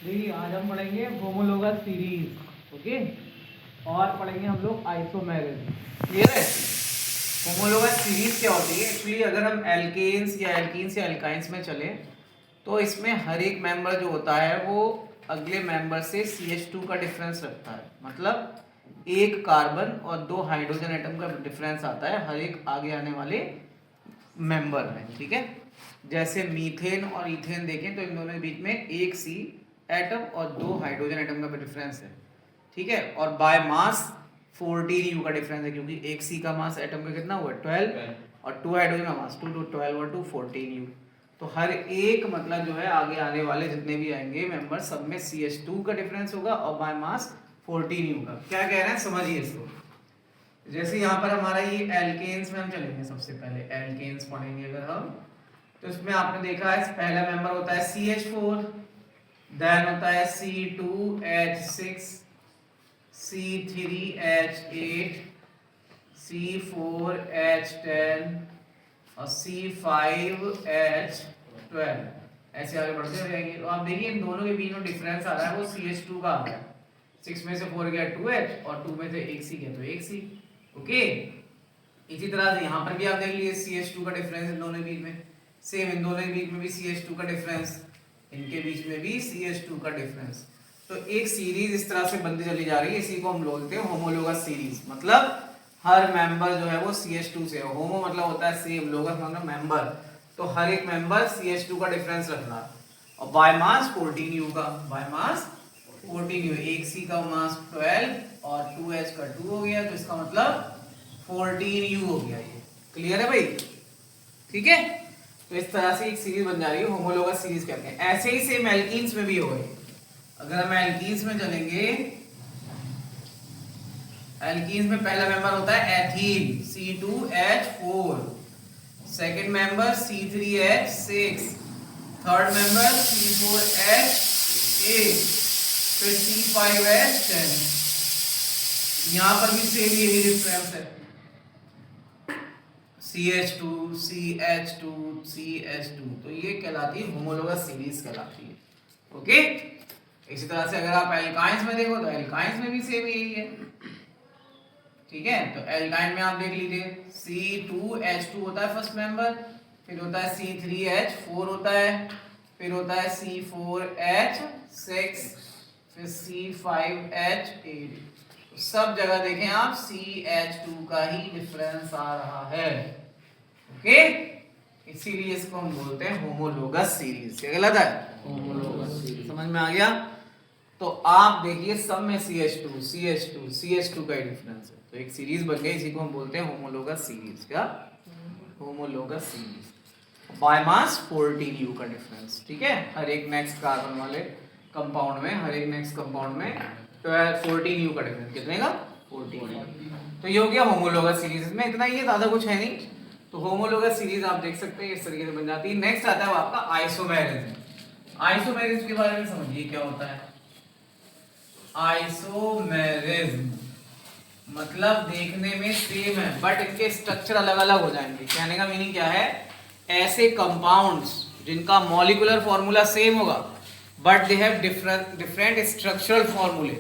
देखिए आज हम पढ़ेंगे होमोलोगस सीरीज। ओके, और पढ़ेंगे हम लोग आइसोमेरिज्म। क्लियर है? होमोलोगस सीरीज क्या होती है एक्चुअली? अगर हम एल्केन्स या एल्काइंस में चले तो इसमें हर एक मेंबर जो होता है वो अगले मेंबर से CH2 का डिफरेंस रखता है। मतलब एक कार्बन और दो हाइड्रोजन एटम का डिफरेंस आता है हर एक आगे आने वाले मेंबर में। ठीक है, जैसे मीथेन और इथेन देखें तो इन दोनों के बीच में एक सी एटम और दो हाइड्रोजन एटम का डिफरेंस है। ठीक है, और बाय मास 14 यू का डिफरेंस है, क्योंकि एक सी का मास एटम का कितना हुआ 12 और टू हाइड्रोजन का मास 2 to 12 और 2 14 यू। तो हर एक मतलब जो है आगे आने वाले जितने भी आएंगे मेंबर सब में CH2 का डिफरेंस होगा और बाय मास 14 यू का। क्या कह रहे हैं समझिए इसको। जैसे यहाँ पर हमारा ये एल्केन्स में हम चलेंगे, सबसे पहले एल्केन्स पढ़ेंगे अगर हम, तो इसमें आपने देखा है पहला मेंबर होता है CH4, देन होता है C2H6, C3H8, C4H10 और C5H12। ऐसे आगे बढ़ते हो जाएंगे। तो आप देखिए इन दोनों के बीच में डिफरेंस आ रहा है वो CH2 का आ रहा है। 6 में से 4 गया 2H और 2 में से 1 C गया तो 1 C। ओके, इसी तरह से यहाँ पर भी आप देख लीजिए CH2 का डिफरेंस इन दोनों के बीच में, सेम इन दोनों के बीच में भी CH2 का डिफरेंस, इनके बीच में भी CH2 का डिफरेंस। तो एक सीरीज इस तरह से बनती चली जा रही है, इसी को हम बोलते हैं होमोलोगस सीरीज। मतलब हर मेंबर जो है वो CH2 से है। होमो मतलब होता है सेम, लोगस मतलब मेंबर, तो हर एक मेंबर CH2 का डिफरेंस रखना। और बाय मास 14 यू का, बाय मास 14 यू, एक सी का मास 12 और 2H का 2 हो गया, तो इसका मतलब 14 यू हो गया। ये क्लियर है भाई? ठीक है, तो इस तरह से एक सीरीज बन जा रही है, होमोलोगस सीरीज कहते हैं। ऐसे ही सेम एल्कीन्स में भी हो गई। अगर हम एल्कीन्स में चलेंगे, एल्कीन्स में पहला मेंबर होता है ethene C2H4, second member C3H6, third member C4H8, फिर C5H10। यहां पर भी सेम यही डिफरेंस है, CH2 CH2 CH2। तो ये कहलाती है होमोलोगस सीरीज कहलाती है। ओके, इसी तरह से अगर आप एल्काइंस में देखो तो एल्काइंस में भी सेम यही है। ठीक है, तो एल्काइन में आप देख लीजिए C2H2 होता है फर्स्ट मेंबर, फिर होता है C3H4 होता है, फिर होता है C4H6, फिर C5H8। तो सब जगह देखें आप CH2 का ही डिफरेंस आ रहा है। ओके, इसीलिए इसको हम बोलते हैं होमोलोगस सीरीज। क्या गलत है? Homologous series. समझ में आ गया? तो आप देखिए सब में CH2 का ही डिफरेंस है, तो एक सीरीज बन गई, इसी को हम बोलते हैं होमोलोगस सीरीज। क्या? Homologous series. By mass 14 you का डिफरेंस। ठीक है, हर एक नेक्स्ट कार्बन वाले कंपाउंड में, हर एक नेक्स्ट कंपाउंड में 14 यू का डिफरेंस। कितने का? 14। तो ये हो गया होमोलोगस सीरीज। इसमें इतना ही है, ज्यादा कुछ है नहीं। तो होमोलोगस सीरीज आप देख सकते हैं इस तरीके से बन जाती है। नेक्स्ट आता है आपका आइसोमेरिज्म। आइसोमेरिज्म के बारे में समझिए क्या होता है। आइसोमेरिज्म मतलब देखने में सेम है बट इनके स्ट्रक्चर अलग अलग हो जाएंगे। कहने का मीनिंग क्या है, ऐसे कंपाउंड्स जिनका मॉलिक्यूलर फॉर्मूला सेम होगा but they have different structural फॉर्मूले,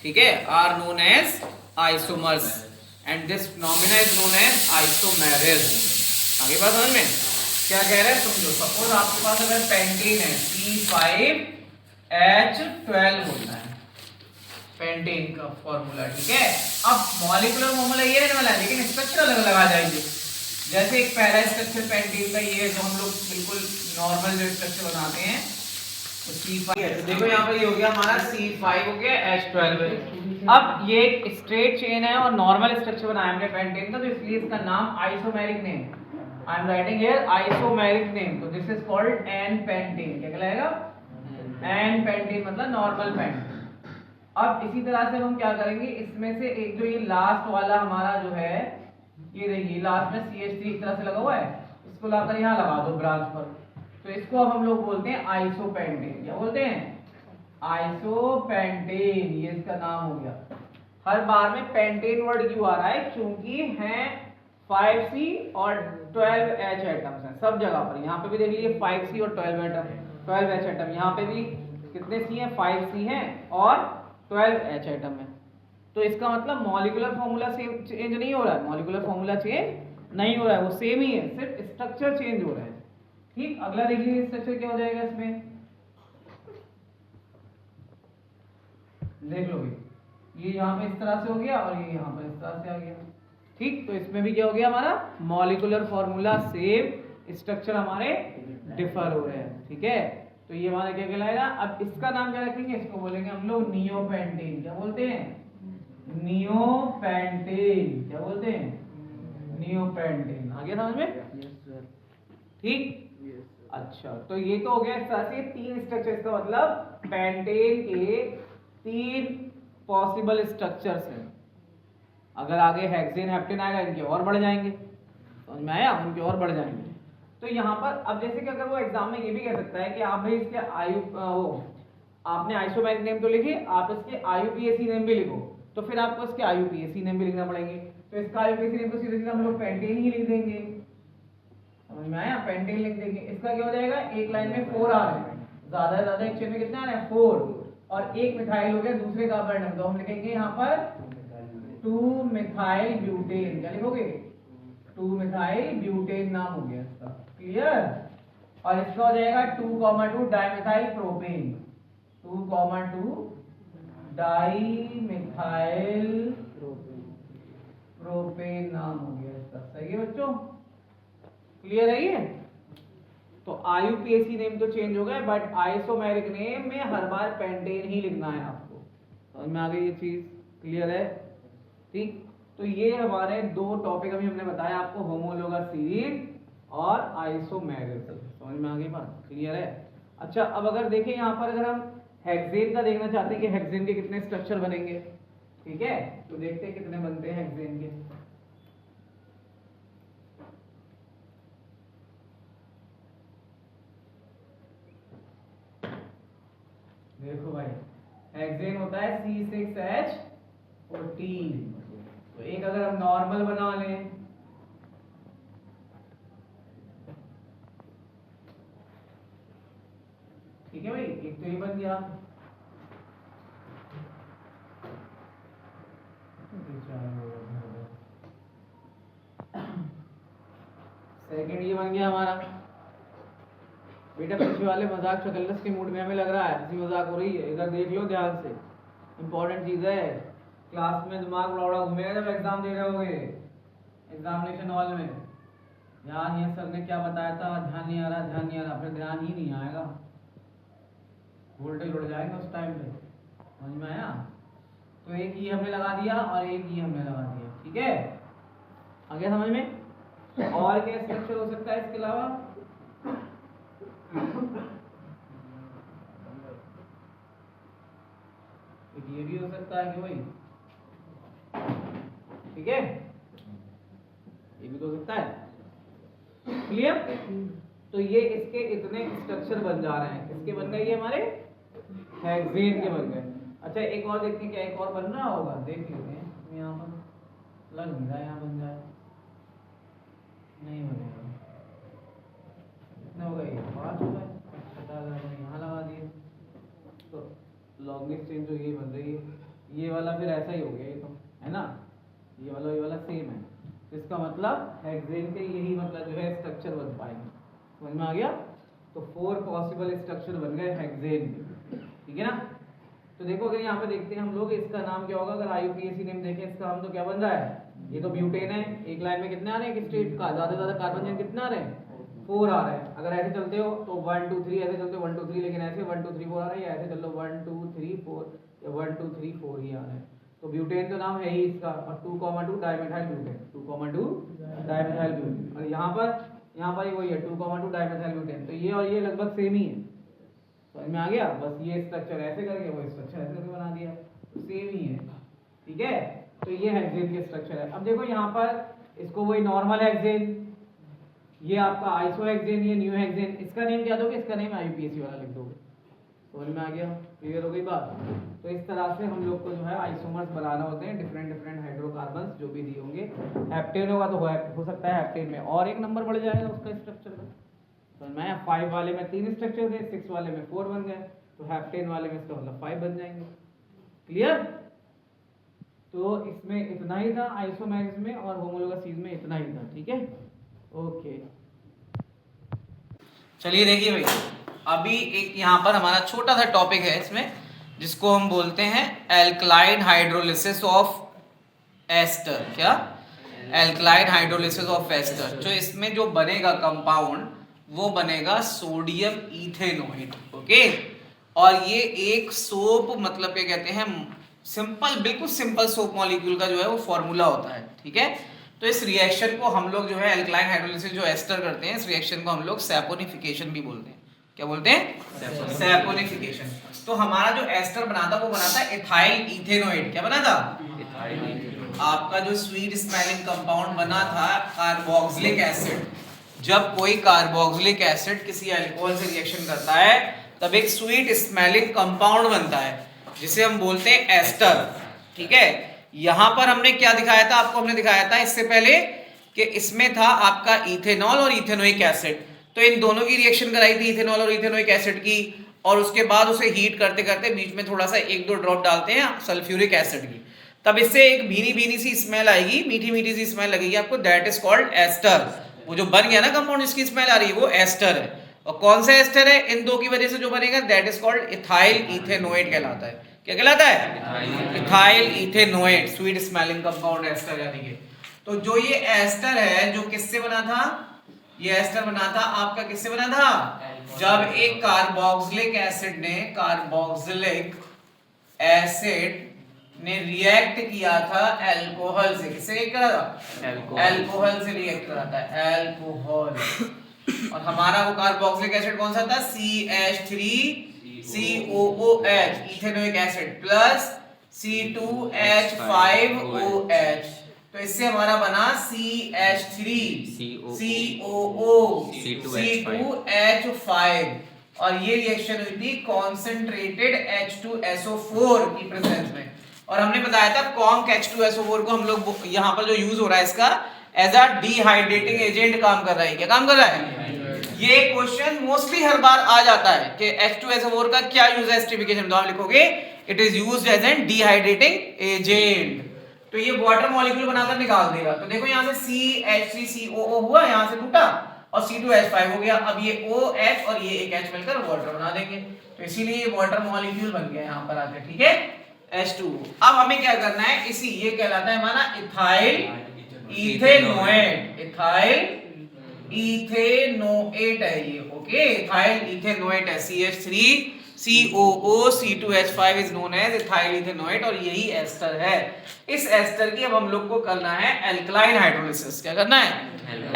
ठीक है, are known as isomers and this phenomena is known as isomerism. आगे बात समझ में क्या कह रहे हैं समझो। सपोज आपके पास अगर पेंटेन है C5H12 होता है पेंटेन का फॉर्मूला। ठीक है, अब मॉलिक्यूलर फॉर्मूला ये रहने वाला है लेकिन स्ट्रक्चर अलग अलग आ जाएंगे। जैसे एक पहला स्ट्रक्चर पेंटेन का ये है जो हम लोग बिल्कुल नॉर्मल जो स्ट्रक्चर बनाते हैं, तो C5 देखो यहाँ पर ये हो गया हमारा C5 हो गया H12। अब ये एक स्ट्रेट चेन है और नॉर्मल स्ट्रक्चर बनाया हमने पेंटेन का, तो इसलिए इसका नाम isomeric name I am writing here isomeric name. तो this is called n pentane. क्या कहलाएगा? एन पेंटेन मतलब नॉर्मल पेंटेन। अब इसी तरह से हम क्या करेंगे, इसमें से एक जो ये लास्ट वाला हमारा जो है, ये देखिए लास्ट में CH3 इस तरह से लगा हुआ है, इसको लाकर यहाँ लगा दो ब्रांच पर, तो इसको अब हम लोग बोलते हैं आइसोपेंटेन। क्या बोलते हैं? आइसोपेंटेन, ये इसका नाम हो गया। हर बार में पेंटेन वर्ड क्यों आ रहा है? क्योंकि हैं 5C और 12H एटम्स हैं सब जगह पर। यहाँ पे भी देख लीजिए 5C और 12H एटम, यहाँ पे भी कितने सी हैं, 5 सी हैं और 12 H एटम है। तो इसका मतलब मॉलिक्यूलर फॉर्मूला सेम चेंज नहीं हो रहा है, मॉलिक्यूलर फॉर्मूला चेंज नहीं हो रहा है, वो सेम ही है, सिर्फ स्ट्रक्चर चेंज हो रहा है। ठीक, अगला देखिए स्ट्रक्चर क्या हो जाएगा इसमें, देख लो भाई, ये यहाँ पे इस तरह से हो गया और ये यहाँ पर इस तरह से आ गया। ठीक, तो इसमें भी क्या हो गया हमारा मॉलिक्यूलर फॉर्मूला सेम, स्ट्रक्चर हमारे डिफर हो रहे हैं। ठीक है, तो ये हमारा क्या कहलाएगा, अब इसका नाम क्या रखेंगे, इसको बोलेंगे हम लोग नियोपेंटेन। क्या बोलते हैं, नियोपेंटेन। क्या बोलते हैं, नियोपेंटेन। आ गया समझ में? Yes sir. ठीक, यस सर। अच्छा, तो ये तो हो गया इस तरह से 3 स्ट्रक्चर, इसका मतलब पेंटेन के 3 पॉसिबल स्ट्रक्चर्स हैं। अगर आगे हेक्सेन हेप्टेन आएगा, इनके और बढ़ जाएंगे, समझ में आया, उनके और बढ़ जाएंगे। तो यहाँ पर अब जैसे कि अगर वो एग्जाम में ये भी कह सकता है कि आप भाई इसके आपने आइसोमेरिक नेम तो लिखे, आप इसके IUPAC नेम भी लिखो, तो फिर आपको इसके IUPAC नेम भी लिखना पड़ेंगे। तो इसका IUPAC नेम तो सीधे सीधे हम लोग पेंटेन ही लिख देंगे, समझ में आया, पेंटेन लिख देंगे। इसका क्या हो जाएगा, एक लाइन में 4 आ रहे हैं, ज्यादा से ज्यादा एक चेन में कितने आ रहे हैं, 4, और एक मिथाइल हो गया दूसरे कार्बन एटम, तो हम लिखेंगे यहाँ पर 2 मिथाइल ब्यूटेन। क्या लिखोगे, 2 मिथाइल ब्यूटेन नाम हो गया इसका, क्लियर। और इसका हो जाएगा 2,2 डाइमिथाइल प्रोपेन, 2,2 डाइमिथाइल प्रोपेन नाम हो गया इसका। सही है बच्चों, क्लियर है ये? तो IUPAC नेम तो चेंज हो गया, बट आइसोमेरिक नेम में हर बार पेंटेन ही लिखना है आपको, समझ में आ गई ये चीज, क्लियर है? ठीक, तो ये हमारे 2 टॉपिक अभी हमने बताया आपको, होमोलोगस सीरीज और आइसोमेरिक। समझ में आ गई बात, क्लियर है? अच्छा, अब अगर देखें यहाँ पर, अगर हम हेक्सेन का देखना चाहते हैं कि हेक्सेन के कितने स्ट्रक्चर बनेंगे, ठीक है, तो देखते हैं कितने बनते हैं हेक्सेन के। देखो भाई, हेक्सेन होता है C6H14, तो एक अगर हम नॉर्मल बना लें, ठीक है भाई, एक तो ये बन गया, सेकंड ये बन गया हमारा। बेटा पीछे वाले मजाक चकल्लस के मूड में हमें लग रहा है, हंसी मजाक हो रही है, इधर देख लो ध्यान से, इंपॉर्टेंट चीज है। क्लास में दिमाग बड़ा घूमेगा जब एग्जाम दे रहे होगे, एग्जामिनेशन हॉल में, यार ये सर ने क्या बताया था, ध्यान नहीं आ रहा, ध्यान नहीं आ रहा, फिर ध्यान ही नहीं आएगा, वोल्टेज उड़ जाएगा उस टाइम पे, समझ में आया? तो एक ये हमने लगा दिया और एक ये हमने लगा दिया, ठीक है, आ गया समझ में? और क्या स्ट्रक्चर हो सकता है इसके अलावा, ये भी हो सकता है कि भाई, ठीक है, ये भी तो हो सकता है, क्लियर? तो ये इसके इतने स्ट्रक्चर बन जा रहे हैं, इसके बन गए ये हमारे हेक्सेन के बन गए। अच्छा, एक और देखते हैं क्या एक और बन रहा होगा, देख लेते हैं, यहाँ पर लग नहीं रहा, यहाँ बन जाए, नहीं बनेगा, कितने हो गए, 5 हो गए, यहाँ लगा दिए, तो लॉन्गेस्ट चेन जो ये बन रही है, ये वाला फिर ऐसा ही हो गया, ये तो है ना, ये वाला सेम है, इसका मतलब हेक्सेन के यही मतलब जो है स्ट्रक्चर बन पाएंगे, समझ में आ गया? तो 4 पॉसिबल स्ट्रक्चर बन गए हेक्सेन के, ठीक है ना? तो देखो अगर यहाँ पे देखते हैं हम लोग, इसका नाम क्या होगा, अगर IUPAC नेम देखें इसका, हम तो क्या बन रहा है, ये तो ब्यूटेन है, एक लाइन में कितने आ रहे हैं, एक स्टेट का ज्यादा से ज्यादा कार्बन चेन कितने आ रहे हैं, 4 आ रहे हैं। अगर ऐसे चलते हो तो 1 2 3 ऐसे चलते हो 1 2 3, लेकिन ऐसे 1 2 3 4 आ रहे हैं, ऐसे चल लो 1 2 3 4 या 1 2 3 4 ही आ रहे हैं। तो ब्यूटेन तो नाम है ही इसका, और 2,2 डाइमेथाइल ब्यूटेन, 2,2 डाइमेथाइल ब्यूटेन, और यहाँ पर ही वही है 2,2 डाइमेथाइल ब्यूटेन, तो ये और ये लगभग सेम ही है, समझ में आ गया? बस ये स्ट्रक्चर ऐसे करके वो स्ट्रक्चर ऐसे करके बना दिया, तो सेम ही है, ठीक है? तो ये हेक्सेन के स्ट्रक्चर है। अब देखो यहाँ पर इसको वही नॉर्मल हेक्सेन, ये आपका आइसो हेक्सेन, ये न्यू हेक्सेन, इसका नेम क्या दोगे, इसका नेम IUPAC वाला लिख दोगे, समझ में आ गया? क्लियर हो गई बात? तो इस तरह से हम लोग को जो है आइसोमर्स बनाना होते हैं, डिफरेंट हाइड्रोकार्बन्स जो भी दिए होंगे। हेप्टेन होगा तो हो सकता है हेप्टेन में और एक नंबर बढ़ जाएगा उसका स्ट्रक्चर का, समझ में आया? 5 वाले में 3 स्ट्रक्चर थे, 6 वाले में 4 बन गए, तो हेप्टेन वाले में इसका मतलब 5 बन जाएंगे। क्लियर? तो इसमें इतना ही था आइसोमेरिज्म में, और होमोलोगस सीरीज में इतना ही था। ठीक है, ओके। चलिए देखिए भाई, अभी एक यहाँ पर हमारा छोटा सा टॉपिक है इसमें, जिसको हम बोलते हैं एल्कलाइन हाइड्रोलिसिस ऑफ एस्टर। क्या? Alkaline hydrolysis of ester. जो इसमें जो बनेगा कंपाउंड वो बनेगा सोडियम इथेनोएट। ओके, और ये एक सोप, मतलब क्या कहते हैं, सिंपल, बिल्कुल सिंपल सोप मॉलिक्यूल का जो है वो फॉर्मूला होता है। ठीक है, तो इस रिएक्शन को हम लोग जो है एल्कलाइन हाइड्रोलिसिस जो एस्टर करते हैं, इस रिएक्शन को हम लोग सैपोनिफिकेशन भी बोलते हैं। क्या बोलते हैं? सैपोनिफिकेशन। तो हमारा जो एस्टर बनाता वो बनाता है इथाइल इथेनोएट। क्या बना था? आपका जो स्वीट स्मेलिंग कंपाउंड बना था कार्बोक्सिलिक एसिड। जब कोई कार्बोक्सिलिक एसिड किसी अल्कोहल से रिएक्शन करता है तब एक स्वीट स्मेलिंग कंपाउंड बनता है जिसे हम बोलते हैं एस्टर। ठीक है, यहां पर हमने क्या दिखाया था आपको? हमने दिखाया था इससे पहले कि इसमें था आपका इथेनॉल और इथेनोइक एसिड। तो इन दोनों की रिएक्शन कराई थी, इथेनॉल और इथेनोइक एसिड की, और उसके बाद उसे हीट करते करते बीच में थोड़ा सा 1-2 ड्रॉप डालते हैं सल्फ्यूरिक एसिड की, तब इससे एक भीनी भीनी सी स्मेल आएगी, मीठी मीठी सी स्मेल लगेगी आपको, दैट इज कॉल्ड एस्टर। वो जो बन गया ना कंपाउंड जिसकी स्मेल आ रही है वो एस्टर है। और कौन सा एस्टर है? इन दो की वजह से जो बनेगा that is called ethyl ethanoate कहलाता है। क्या कहलाता है? Ethyl ethanoate, sweet smelling compound ester यानी कि। तो जो ये एस्टर है जो किससे बना था? ये एस्टर बना था आपका, किससे बना था? जब एक कार्बोक्सिलिक एसिड ने रिएक्ट किया था अल्कोहल से। किससे रिएक्ट करा था? अल्कोहल से रिएक्ट करा था, अल्कोहल। और हमारा वो कार्बोक्सिलिक एसिड कौन सा था? CH3COOH, ethanoic acid, plus C2H5OH। तो इससे हमारा बना CH3COO C2H5, और ये रिएक्शन हुई थी कॉन्सेंट्रेटेड H2SO4 की प्रेजेंस में। और हमने बताया था कॉन्क H2SO4 को हम लोग यहाँ पर जो यूज हो रहा है इसका एज अ डिहाइड्रेटिंग एजेंट काम कर रहा है। क्या काम कर रहा है? ये क्वेश्चन मोस्टली हर बार आ जाता है कि H2SO4 का क्या यूज है एस्टरिफिकेशन में, तो आप लिखोगे it is used as an dehydrating agent. तो ये वाटर मॉलिक्यूल बनाकर निकाल देगा। तो देखो यहाँ से CH3COO हुआ, यहाँ से टूटा, और C2H5 हो गया। अब ये OH और ये एक H मिलकर वाटर बना देंगे, तो इसीलिए ये वाटर मॉलिक्यूल बन गया यहाँ पर आके। ठीक है, H2। अब हमें क्या करना है? इसी, ये कहलाता है हमारा इथाइल इथेनोएट। इथाइल इथेनोएट है ये। ओके, इथाइल इथेनोएट है। CH3COO C2H5 is known as ethyl ethanoate, और यही एस्टर है। इस एस्टर की अब हम लोग को करना है एल्कलाइन हाइड्रोलिसिस। क्या करना है?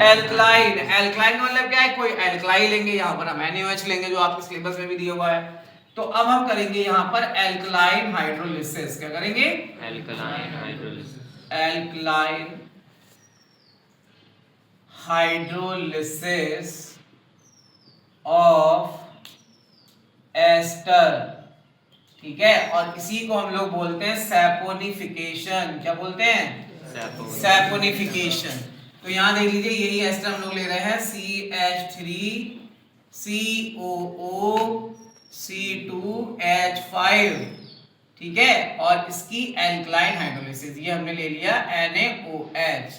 एल्कलाइन। एल्कलाइन मतलब क्या है? कोई एल्कलाई लेंगे, यहाँ पर हम NaOH लेंगे जो आपके सिलेबस में भी दिया हुआ है। तो अब हम करेंगे यहाँ पर एल्कलाइन हाइड्रोलिसिस। क्या करेंगे? Alkaline hydrolysis. Alkaline hydrolysis of ester. ठीक है, और इसी को हम लोग बोलते हैं सैपोनिफिकेशन। क्या बोलते हैं? सैपोनिफिकेशन। तो यहां देख लीजिए, यही एस्टर हम लोग ले रहे हैं CH3COO C2H5। ठीक है, और इसकी एल्कलाइन हाइड्रोलिसिस ये हमने ले लिया NaOH।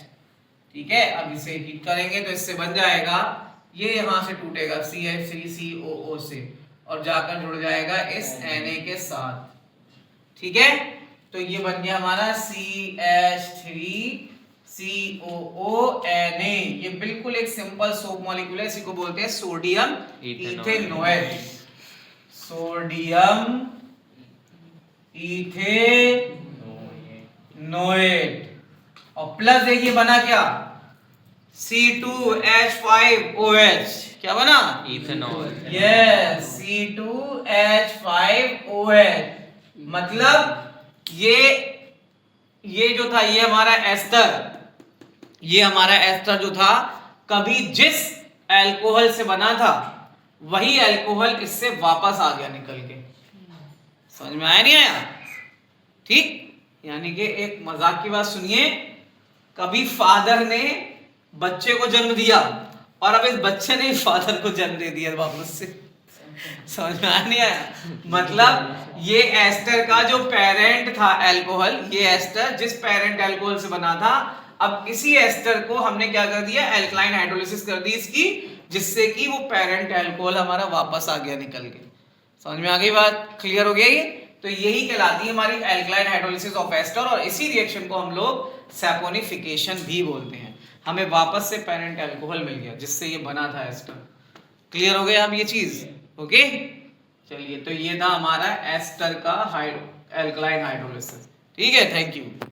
ठीक है, अब इसे हीट करेंगे तो इससे बन जाएगा, ये यहां से टूटेगा CH3COO से और जाकर जुड़ जाएगा इस Na के साथ। ठीक है, तो ये बन गया हमारा CH3COO Na। ये बिल्कुल एक सिंपल सोप मॉलिक्यूल है, इसी को बोलते हैं सोडियम इथेनोएट। सोडियम इथेनोएट, और प्लस देखिए बना क्या? C2H5OH। क्या बना? इथेनॉल। Yes, C2H5OH। मतलब ये जो था, ये हमारा एस्टर, ये हमारा एस्टर जो था कभी जिस अल्कोहल से बना था वही अल्कोहल इससे वापस आ गया निकल के। समझ में आया नहीं आया? ठीक, यानी कि एक मजाक की बात सुनिए, कभी फादर ने बच्चे को जन्म दिया और अब इस बच्चे ने फादर को जन्म दे दिया वापस से। समझ में आ नहीं आया? मतलब ये एस्टर का जो पेरेंट था अल्कोहल, ये एस्टर जिस पेरेंट अल्कोहल से बना था, अब इसी एस्टर को हमने क्या कर दिया, एल्कलाइन हाइड्रोलिसिस कर दी इसकी, जिससे कि वो पेरेंट अल्कोहल हमारा वापस आ गया निकल के। समझ में आ गई बात? क्लियर हो गया ये? तो यही कहलाती है हमारी एल्कलाइन हाइड्रोलिसिस ऑफ एस्टर, और इसी रिएक्शन को हम लोग सैपोनिफिकेशन भी बोलते हैं। हमें वापस से पेरेंट अल्कोहल मिल गया जिससे ये बना था एस्टर। क्लियर हो गया अब ये चीज? ओके, चलिए, तो ये था हमारा एस्टर का एल्कलाइन हाइड्रोलिसिस। ठीक है, थैंक यू।